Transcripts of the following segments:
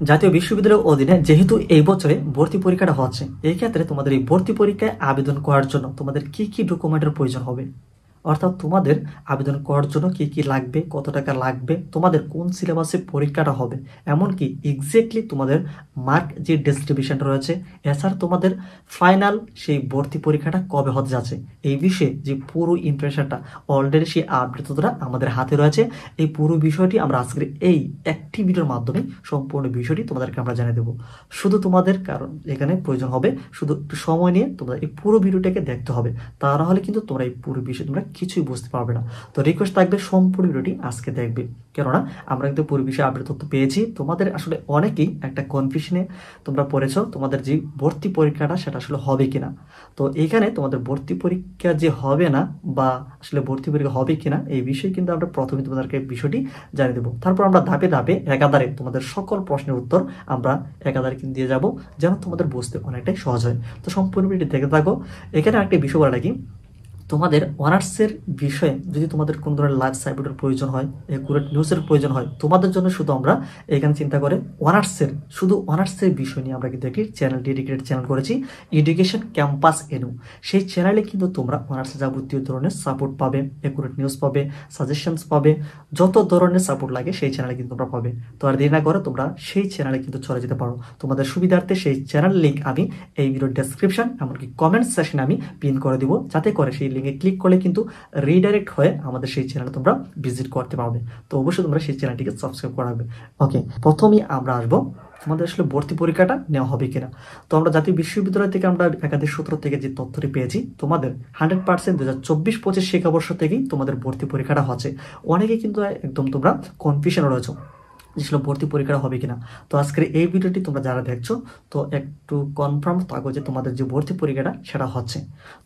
জাতীয় বিশ্ববিদ্যালয়ের অধীনে যেহেতু এই বছরে ভর্তি পরীক্ষাটা হচ্ছে, এই ক্ষেত্রে তোমাদের এই ভর্তি পরীক্ষায় আবেদন করার জন্য তোমাদের কি কি ডকুমেন্টের প্রয়োজন হবে, অর্থাৎ তোমাদের আবেদন করার জন্য কি কি লাগবে, কত টাকা লাগবে, তোমাদের কোন সিলেবাসে পরীক্ষাটা হবে, এমনকি এক্স্যাক্টলি তোমাদের মার্ক যে ডিস্ট্রিবিউশনটা রয়েছে, এছাড়া তোমাদের ফাইনাল সেই ভর্তি পরীক্ষাটা কবে হতে যাচ্ছে, এই বিষয়ে যে পুরো ইমপ্রেশনটা অলরেডি সেই আপডেটটা আমাদের হাতে রয়েছে। এই পুরো বিষয়টি আমরা আজকের এই একটি ভিডিওর মাধ্যমে সম্পূর্ণ বিষয়টি তোমাদেরকে আমরা জানিয়ে দেবো। শুধু তোমাদের কারণ এখানে প্রয়োজন হবে শুধু একটু সময় নিয়ে তোমরা এই পুরো ভিডিওটাকে দেখতে হবে, তা না হলে কিন্তু তোমরা এই পুরো বিষয় তোমরা কিছুই বুঝতে পারবে না। তো রিকোয়েস্ট থাকবে সম্পূর্ণ ভিডিওটি আজকে দেখবে, কেননা আমরা কিন্তু পুরো বিষয়ে আপডেট তথ্য পেয়েছি। তোমাদের আসলে অনেকেই একটা কনফিউশনে তোমরা পড়েছো, তোমাদের যে ভর্তি পরীক্ষাটা সেটা আসলে হবে কিনা। তো এইখানে তোমাদের ভর্তি পরীক্ষা যে হবে না বা আসলে ভর্তি পরীক্ষা হবে কিনা এই বিষয়ে কিন্তু আমরা প্রথমে তোমাদেরকে বিষয়টি জানিয়ে দেবো। তারপর আমরা ধাপে ধাপে একাধারে তোমাদের সকল প্রশ্নের উত্তর আমরা একাধারে কিন্তু দিয়ে যাব, যেন তোমাদের বুঝতে অনেকটাই সহজ হয়। তো সম্পূর্ণ ভিডিও দেখে থাকো। এখানে একটা বিষয় বলা নাকি, তোমাদের অনার্সের বিষয়ে যদি তোমাদের কোন ধরনের লাইভ সাইটের প্রয়োজন হয়, একুরেট নিউজের প্রয়োজন হয়, তোমাদের জন্য শুধু আমরা এখানে চিন্তা করে শুধু অনার্সের বিষয় নিয়ে আমরা কিন্তু একটি চ্যানেল ডেডিকেটেড চ্যানেল করেছি, এডুকেশন ক্যাম্পাস এনু। সেই চ্যানেলে কিন্তু তোমরা অনার্সের যাবতীয় ধরনের সাপোর্ট পাবে, একুরেট নিউজ পাবে, সাজেশনস পাবে, যত ধরনের সাপোর্ট লাগে সেই চ্যানেলে কিন্তু তোমরা পাবে। তো আর দেরি না করে তোমরা সেই চ্যানেলে কিন্তু চলে যেতে পারো। তোমাদের সুবিধার্থে সেই চ্যানেল লিঙ্ক আমি এই ভিডিওর ডেসক্রিপশন এমনকি কমেন্ট সেকশনে আমি পিন করে দিব, যাতে করে সেই লিঙ্কে ক্লিক করলে কিন্তু রিডাইরেক্ট হয়ে আমাদের সেই চ্যানেলে তোমরা ভিজিট করতে পারবে। তো অবশ্যই তোমরা সেই চ্যানেলটিকে সাবস্ক্রাইব করা হবে। ওকে, প্রথমেই আমরা আসবো তোমাদের আসলে ভর্তি পরীক্ষাটা নেওয়া হবে কিনা। তো আমরা জাতীয় বিশ্ববিদ্যালয় থেকে আমরা একাধিক সূত্র থেকে যে তথ্যটি পেয়েছি, তোমাদের 100% 2024-25 শিক্ষাবর্ষ থেকেই তোমাদের ভর্তি পরীক্ষাটা হচ্ছে। অনেকে কিন্তু একদম তোমরা কনফিউশনে রয়েছো যেগুলো ভর্তি পরীক্ষা হবে কিনা। তো আজকের এই ভিডিওটি তোমরা যারা দেখছো, তো একটু কনফার্ম থাকো যে তোমাদের যে ভর্তি পরীক্ষাটা সেটা হচ্ছে।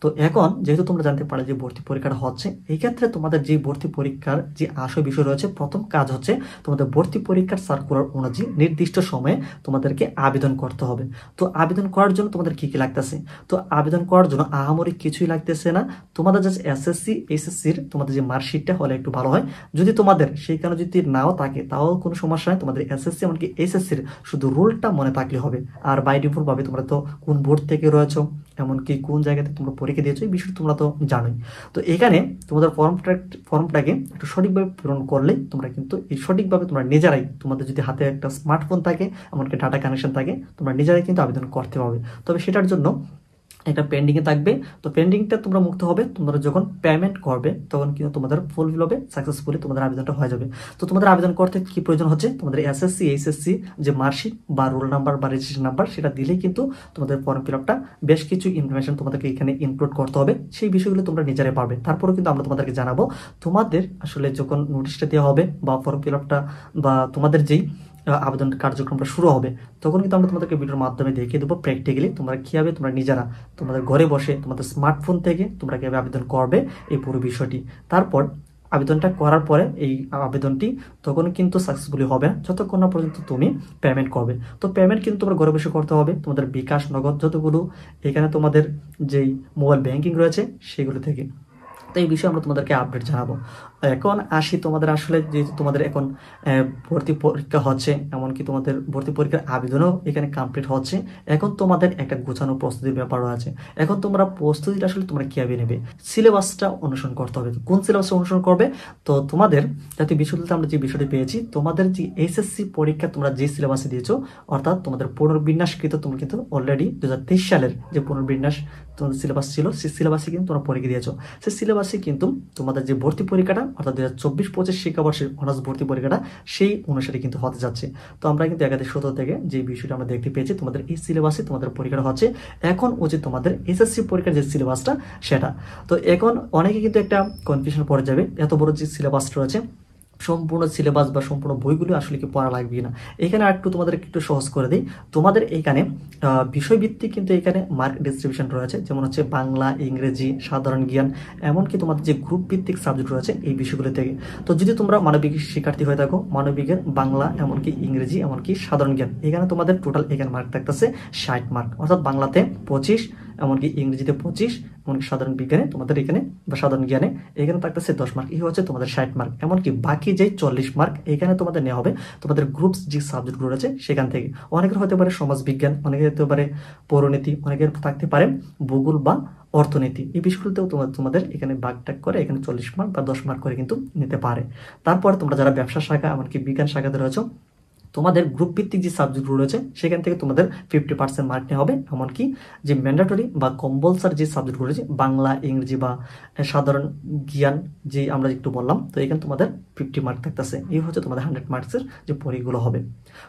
তো এখন যেহেতু তোমরা জানতে পারলে যে ভর্তি পরীক্ষাটা হচ্ছে, এই ক্ষেত্রে তোমাদের যে ভর্তি পরীক্ষার যে আসল বিষয় রয়েছে, প্রথম কাজ হচ্ছে তোমাদের ভর্তি পরীক্ষার সার্কুলার অনুযায়ী নির্দিষ্ট সময়ে তোমাদেরকে আবেদন করতে হবে। তো আবেদন করার জন্য তোমাদের কি কি লাগতেছে, তো আবেদন করার জন্য আহামরি কিছুই লাগতেছে না। তোমাদের জাস্ট এসএসসি এইচএসসির তোমাদের যে মার্কশিটটা হলে একটু ভালো হয়। যদি তোমাদের সেইখানে যদি নাও থাকে তাও কোনো সমস্যা নয়, তোমাদের এসএসসি এমনকি এইচএসসির শুধু রুলটা মনে থাকলে হবে। আর বাই ডিফল্ট ভাবে তোমরা তো কোন বোর্ড থেকে রয়েছো, এমনকি কোন জায়গাতে তোমরা পরীক্ষা দিয়েছো এই বিষয়টা তোমরা তো জানোই। তো এখানে তোমাদের ফর্মটাকে একটু সঠিকভাবে পূরণ করলে তোমরা কিন্তু এই সঠিকভাবে তোমরা নিজেরাই, তোমাদের যদি হাতে একটা স্মার্টফোন থাকে এমনকি ডাটা কানেকশন থাকে, তোমরা নিজেরাই কিন্তু আবেদন করতে পারবে। তবে সেটার জন্য একটা পেন্ডিংয়ে থাকবে। তো পেন্ডিংটা তোমরা মুক্ত হবে তোমরা যখন পেমেন্ট করবে, তখন কিন্তু তোমাদের ফুলফিল হবে, সাকসেসফুলি তোমাদের আবেদনটা হয়ে যাবে। তো তোমাদের আবেদন করতে কি প্রয়োজন হচ্ছে, তোমাদের এসএসসি এইচএসসি যে মার্কশিট বা রোল নাম্বার বা রেজিস্ট্রেশন নাম্বার সেটা দিলেই কিন্তু তোমাদের ফর্ম ফিল আপটা, বেশ কিছু ইনফরমেশন তোমাদেরকে এখানে ইনক্লুড করতে হবে, সেই বিষয়গুলো তোমরা নিজেরাই পারবে। তারপরেও কিন্তু আমরা তোমাদেরকে জানাবো তোমাদের আসলে যখন নোটিশটা দেওয়া হবে বা ফর্ম ফিল আপটা বা তোমাদের যেই আবেদন কার্যক্রমটা শুরু হবে, তখন কিন্তু আমরা তোমাদেরকে ভিডিওর মাধ্যমে দেখিয়ে দেবো প্র্যাকটিক্যালি তোমরা কীভাবে তোমরা নিজেরা তোমাদের ঘরে বসে তোমাদের স্মার্টফোন থেকে তোমরা কীভাবে আবেদন করবে এই পুরো বিষয়টি। তারপর আবেদনটা করার পরে এই আবেদনটি তখন কিন্তু সাকসেসফুলি হবে না যতক্ষণ না পর্যন্ত তুমি পেমেন্ট করবে। তো পেমেন্ট কিন্তু তোমার ঘরে বসে করতে হবে তোমাদের বিকাশ, নগদ, যতগুলো এখানে তোমাদের যেই মোবাইল ব্যাংকিং রয়েছে সেগুলো থেকে। তো এই বিষয়ে আমরা তোমাদেরকে আপডেট জানাবো। এখন আসি তোমাদের আসলে যেহেতু তোমাদের এখন ভর্তি পরীক্ষা হচ্ছে, এমনকি তোমাদের ভর্তি পরীক্ষার আবেদনও এখানে কমপ্লিট হচ্ছে, এখন তোমাদের একটা গোছানো প্রস্তুতির ব্যাপার আছে। এখন তোমরা প্রস্তুতিটা আসলে তোমরা কীভাবে নেবে, সিলেবাসটা অনুসরণ করতে হবে। কোন সিলেবাসটা অনুসরণ করবে, তো তোমাদের জাতীয় বিশ্ববিদ্যালয়ে আমরা যে বিষয়টি পেয়েছি, তোমাদের যে এইচএসসি পরীক্ষা তোমরা যে সিলেবাসে দিয়েছো, অর্থাৎ তোমাদের পুনর্বিন্যাসকৃত তোমরা কিন্তু অলরেডি 2023 সালের যে পুনর্বিন্যাস তোমাদের সিলেবাস ছিল, সেই সিলেবাসে কিন্তু তোমরা পরীক্ষা দিয়েছো। সেই সিলেবাসে কিন্তু তোমাদের যে ভর্তি পরীক্ষাটা অর্থাৎ 2024-25 শিক্ষাবর্ষের অনার্স ভর্তি পরীক্ষাটা সেই অনুসারে কিন্তু হতে যাচ্ছে। তো আমরা কিন্তু একাধিক সূত্র থেকে যে বিষয়টা আমরা দেখতে পেয়েছি, তোমাদের এই সিলেবাসে তোমাদের পরীক্ষাটা হচ্ছে। এখন উচিত তোমাদের এসএসসি পরীক্ষার যে সিলেবাসটা সেটা। তো এখন অনেকে কিন্তু একটা কনফিউশন পড়ে যাবে, এত বড় যে সিলেবাসটা রয়েছে সম্পূর্ণ সিলেবাস বা সম্পূর্ণ বইগুলো আসলে কি পড়া লাগবে না। এখানে একটু তোমাদের একটু সহজ করে দিই, তোমাদের এখানে বিষয়ভিত্তিক কিন্তু এখানে মার্ক ডিস্ট্রিবিউশন রয়েছে, যেমন হচ্ছে বাংলা, ইংরেজি, সাধারণ জ্ঞান, এমনকি তোমাদের যে গ্রুপ ভিত্তিক সাবজেক্ট রয়েছে এই বিষয়গুলো থেকে। তো যদি তোমরা মানবিক শিক্ষার্থী হয়ে থাকো, মানবিকের বাংলা, এমনকি ইংরেজি, এমনকি সাধারণ জ্ঞান, এখানে তোমাদের টোটাল এখানে মার্ক থাকতেছে 60 মার্ক, অর্থাৎ বাংলাতে 25, এমনকি ইংরেজিতে 25, সাধারণ বিজ্ঞানে তোমাদের এখানে বা সাধারণ জ্ঞানে এখানে থাকতেছে 10 মার্ক, এই হচ্ছে তোমাদের 60 মার্ক। এমনকি বাকি যে 40 মার্ক এখানে তোমাদের নেওয়া হবে তোমাদের গ্রুপস যে সাবজেক্টগুলো রয়েছে সেখান থেকে। অনেকের হতে পারে সমাজ বিজ্ঞান, অনেকের হতে পারে পৌরনীতি, অনেকের থাকতে পারে ভূগোল বা অর্থনীতি। এই বিষয়গুলোতেও তোমাদের এখানে ভাগ টাগ করে এখানে 40 মার্ক বা 10 মার্ক করে কিন্তু নিতে পারে। তারপর তোমরা যারা ব্যবসা শাখা এমনকি বিজ্ঞান শাখাতে রয়েছে তোমাদের গ্রুপ ভিত্তিক যে সাবজেক্টগুলো রয়েছে সেখান থেকে তোমাদের 50% মার্ক নেওয়া হবে। এমনকি যে ম্যান্ডেটরি বা কম্পালসারি যে সাবজেক্টগুলো রয়েছে বাংলা, ইংরেজি বা সাধারণ জ্ঞান যে আমরা একটু বললাম, তো এখানে তোমাদের 50 মার্ক থাকতেছে। এই হচ্ছে তোমাদের 100 মার্কসের যে পরীক্ষাগুলো হবে।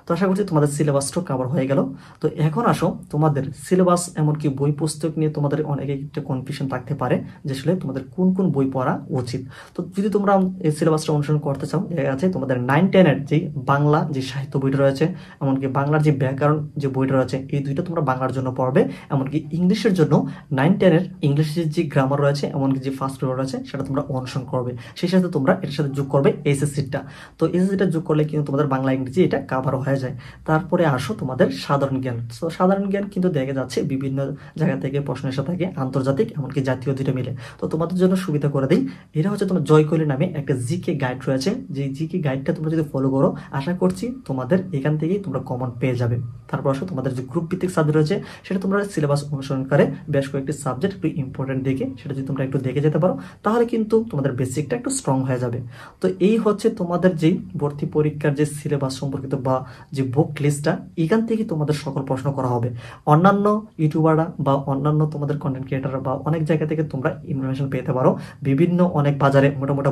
তো আশা করছি তোমাদের সিলেবাসটাও কভার হয়ে গেল। তো এখন আসো তোমাদের সিলেবাস এমনকি বই পুস্তক নিয়ে তোমাদের অনেকে একটা কনফিউশন থাকতে পারে যে আসলে তোমাদের কোন কোন বই পড়া উচিত। তো যদি তোমরা এই সিলেবাসটা অনুসরণ করতে চাও, দেখা যাচ্ছে তোমাদের 9-10-এর যে বাংলা যে সাহিত্য বইটা রয়েছে, এমনকি বাংলার যে ব্যাকরণ যে বইটা রয়েছে, এই দুইটা তোমরা বাংলার জন্য পড়বে। এমনকি ইংলিশের জন্য 9-10-এর ইংলিশের যে গ্রামার রয়েছে এমনকি যে ফার্স্ট পেপার রয়েছে সেটা তোমরা অনুসরণ করবে। সেই সাথে তোমরা এটার সাথে যোগ করবে এসএসসিটা। তো এসএসসিটা যোগ করলে কিন্তু তোমাদের বাংলা ইংরেজি এটা কাভার হয়ে যায়। তারপরে আসো তোমাদের সাধারণ জ্ঞান। তো সাধারণ জ্ঞান কিন্তু দেখা যাচ্ছে বিভিন্ন জায়গা থেকে প্রশ্ন এসে থাকে, আন্তর্জাতিক এমনকি জাতীয় দুইটা মিলে। তো তোমাদের জন্য সুবিধা করে দিই, এটা হচ্ছে তোমার জয়কলি নামে একটা জিকে গাইড রয়েছে। যে জিকে গাইডটা তোমরা যদি ফলো করো আশা করছি তোমাদের এখান থেকেই তোমরা কমন পেয়ে যাবে। তারপর আসো তোমাদের যে গ্রুপ ভিত্তিক সাবজেক্ট রয়েছে সেটা তোমরা সিলেবাস অনুসরণ করে বেশ কয়েকটি সাবজেক্ট একটু ইম্পর্টেন্ট দেখে সেটা যদি তোমরা একটু দেখে যেতে পারো তাহলে কিন্তু তোমাদের বেসিকটা একটু স্ট্রং হয়ে যাবে। তো এই হচ্ছে তোমাদের যেই ভর্তি পরীক্ষার যে সিলেবাস সম্পর্কিত বা যে বুক লিস্টটা, এখান থেকে তোমাদের সকল প্রশ্ন করা হবে। অন্যান্য ইউটিউবাররা বা অন্যান্য তোমাদের কন্টেন্ট ক্রিয়েটাররা বা অনেক জায়গা থেকে তোমরা ইনফরমেশন পেতে পারো, বিভিন্ন অনেক বাজারে মোটামোটা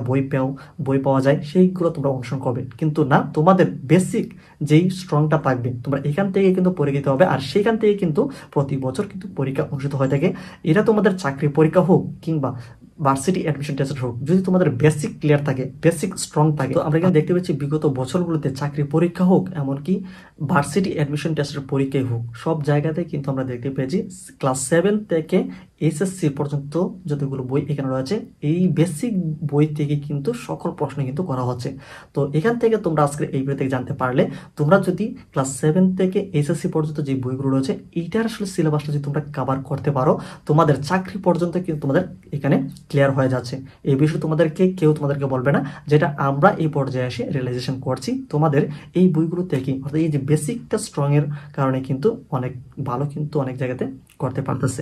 বই পাওয়া যায়, সেইগুলো তোমরা অনুসরণ করবে। কিন্তু না, তোমাদের বেসিক যেই স্ট্রংটা থাকবে তোমরা এখান থেকে কিন্তু পরীক্ষা দিতে হবে। আর সেখান থেকে কিন্তু প্রতি বছর কিন্তু পরীক্ষা অনুষ্ঠিত হয়ে থাকে। এটা তোমাদের চাকরি পরীক্ষা হোক কিংবা ভার্সিটি অ্যাডমিশন টেস্ট হোক, যদি তোমাদের বেসিক ক্লিয়ার থাকে, বেসিক স্ট্রং থাকে, তো আমরা এখানে দেখতে পাচ্ছি বিগত বছরগুলোতে চাকরি পরীক্ষা হোক এমনকি ভার্সিটি অ্যাডমিশন টেস্টের পরীক্ষাই হোক, সব জায়গাতে কিন্তু আমরা দেখতে পেয়েছি ক্লাস 7 থেকে এসএসসি পর্যন্ত যতগুলো বই এখানে রয়েছে এই বেসিক বই থেকে কিন্তু সকল প্রশ্ন কিন্তু করা হচ্ছে। তো এখান থেকে তোমরা আজকে এই বই থেকে জানতে পারলে তোমরা যদি ক্লাস 7 থেকে এসএসসি পর্যন্ত যে বইগুলো রয়েছে এইটার আসলে সিলেবাসটা যদি তোমরা কভার করতে পারো, তোমাদের চাকরি পর্যন্ত কিন্তু তোমাদের এখানে ক্লিয়ার হয়ে যাচ্ছে। এই বিষয়ে কেউ তোমাদেরকে বলবে না। যেটা আমরা এই পর্যায়ে এসে রিয়েলাইজেশন করছি, তোমাদের এই বইগুলো থেকে অর্থাৎ এই যে বেসিকটা স্ট্রং এর কারণে কিন্তু অনেক ভালো কিন্তু অনেক জায়গাতে করতে পারতেছে,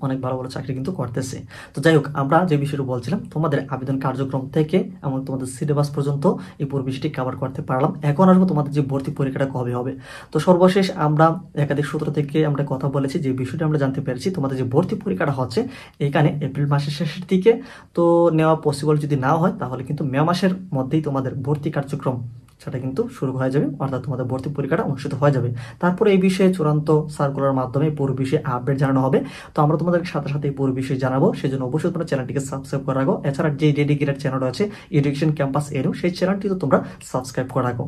অনেক ভালো ভালো চাকরি কিন্তু করতেছে। তো যাই হোক, আমরা যে বিষয়টা বলছিলাম তোমাদের আবেদন কার্যক্রম থেকে এমন তোমাদের সিলেবাস পর্যন্ত এই পুরো বিষয়টি কভার করতে পারলাম। এখন আসবো তোমাদের যে ভর্তি পরীক্ষাটা কবে হবে। তো সর্বশেষ আমরা একাধিক সূত্র থেকে আমরা কথা বলেছি, যে বিষয়টা আমরা জানতে পেরেছি তোমাদের যে ভর্তি পরীক্ষাটা হচ্ছে এখানে এপ্রিল মাসের শেষের দিকে তো নেওয়া পসিবল যদি না হয় তাহলে কিন্তু মে মাসের মধ্যেই তোমাদের ভর্তি কার্যক্রম সেটা কিন্তু শুরু হয়ে যাবে, অর্থাৎ তোমাদের ভর্তি পরীক্ষাটা অনুষ্ঠিত হয়ে যাবে। তারপরে এই বিষয়ে চূড়ান্ত সার্কুলার মাধ্যমে পুরো বিষয়ে আপডেট জানানো হবে। তো আমরা তোমাদের সাথে সাথে এই পুরো বিষয়ে জানাবো, সেজন্য অবশ্যই তোমরা চ্যানেলটিকে সাবস্ক্রাইব করে রাখো। এছাড়া যে ডেডিকেটেড চ্যানেল আছে এডুকেশন ক্যাম্পাস এরও, সেই চ্যানেলটি তো তোমরা সাবস্ক্রাইব করে রাখো।